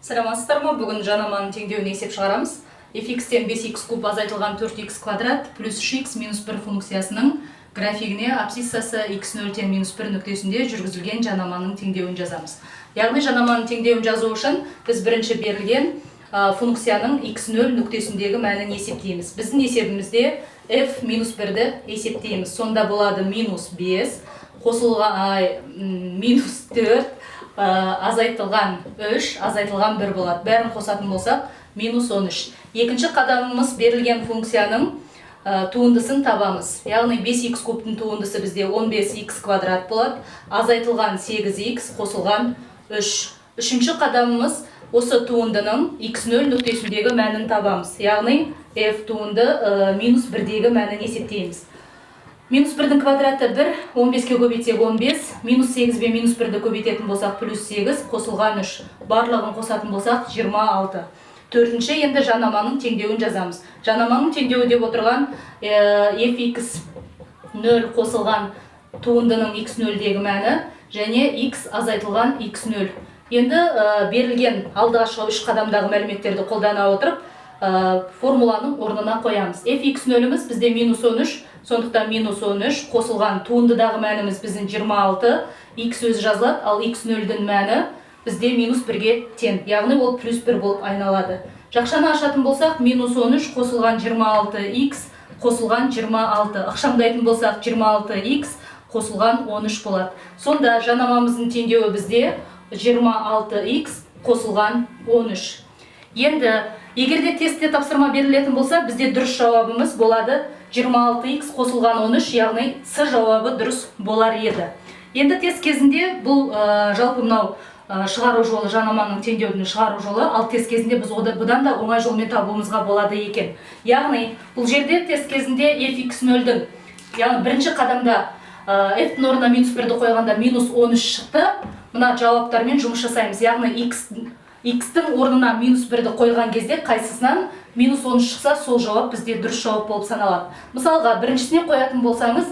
Саламатсыздар ма? Бүгін жанаманың теңдеуін есеп шығарамыз. fx-тен 5x куб азайтылған 4x квадрат плюс 3x минус 1 функциясының графигіне абсциссасы x0-тен минус 1 нүктесінде жүргізілген жанаманың теңдеуін жазамыз. Яғни жанаманың теңдеуін жазу үшін біз бірінші берілген функцияның x0 нүктесіндегі мәнін есептейміз. Біздің есебімізде f минус 1-ді есептейміз. Сонда болады минус 5 қосылған минус 4 азайтылған 3, азайтылған 1 болады. Бәрін қосатын болсақ, минус 13. Екінші қадамымыз берілген функцияның туындысын табамыз. Яғни 5x кубтың туындысы бізде 15x квадрат болады. Азайтылған 8x қосылған 3. Үшінші қадамымыз осы туындының x0 нүктесіндегі мәнін табамыз. Яғни f туынды минус 1-дегі мәнін есептейміз. Минус 1-дің квадраты 1, 15-ке көбейтсек 15, минус 8 бен минус 1-ді көбейтетін болсақ плюс 8, қосылған 3. Барлығын қосатын болсақ 26. Төртінші енді жанаманың теңдеуін жазамыз. Жанаманың теңдеуі деп отырған fx0 қосылған туындының x0-дегі мәні және x азайтылған x0. Енді берілген алдыға үш қадамдағы мәліметтерді қолдана отырып, формуланың орнына қоямыз. fx0-іміз бізде минус 13, сондықтан минус 13 қосылған туындыдағы мәніміз біздің 26, x өзі жазылады, ал x0-дің мәні бізде минус 1-ге тең, яғни ол плюс 1 болып айналады. Жақшаны ашатын болсақ, минус 13 қосылған 26x қосылған 26. Ақшамдайтын болсақ, 26x қосылған 13 болады. Сонда жанамамыздың теңдеуі бізде 26x қосылған 13. Енді, егерде тестте тапсырма берілетін болса, бізде дұрыс жауабымыз болады 26x қосылған 13, яғни С жауабы дұрыс болар еді. Енді тест кезінде бұл жалпы мынау шығару жолы, жанаманың теңдеудің шығару жолы, ал тест кезінде біз бұдан да оңай жолмен табуымызға болады екен. Яғни, бұл жерде тест кезінде fx0-дің, яғни бірінші қадамда f-дің орнына минус 1-ді қойғанда минус 13 шықты, мына жауаптармен жұмыс жасаймыз. Яғни x-дің орнына минус 1-ді қойған кезде қайсысынан минус 13 шықса, сол жауап бізде дұрыс жауап болып саналады. Мысалға, біріншісіне қоятын болсаңыз,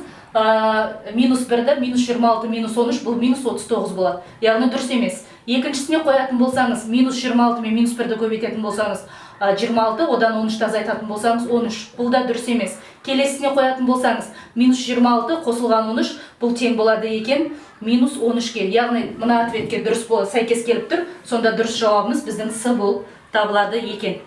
минус 1-ді, минус 26, минус 13, бұл минус 39 болады. Яғни дұрыс емес. Екіншісіне қоятын болсаңыз, минус 26 мен минус 1-ді көбейтетін болсаңыз, 26, одан 13-ді азайтатын болсаңыз, 13. Бұл да дұрыс емес. Келесісіне қоятын болсаңыз, минус 26 қосылған 13, бұл тең болады екен, минус 13-ке. Яғни, мына ответке дұрыс сәйкес келіп тұр, сонда дұрыс жауабымыз біздің С болып табылады екен.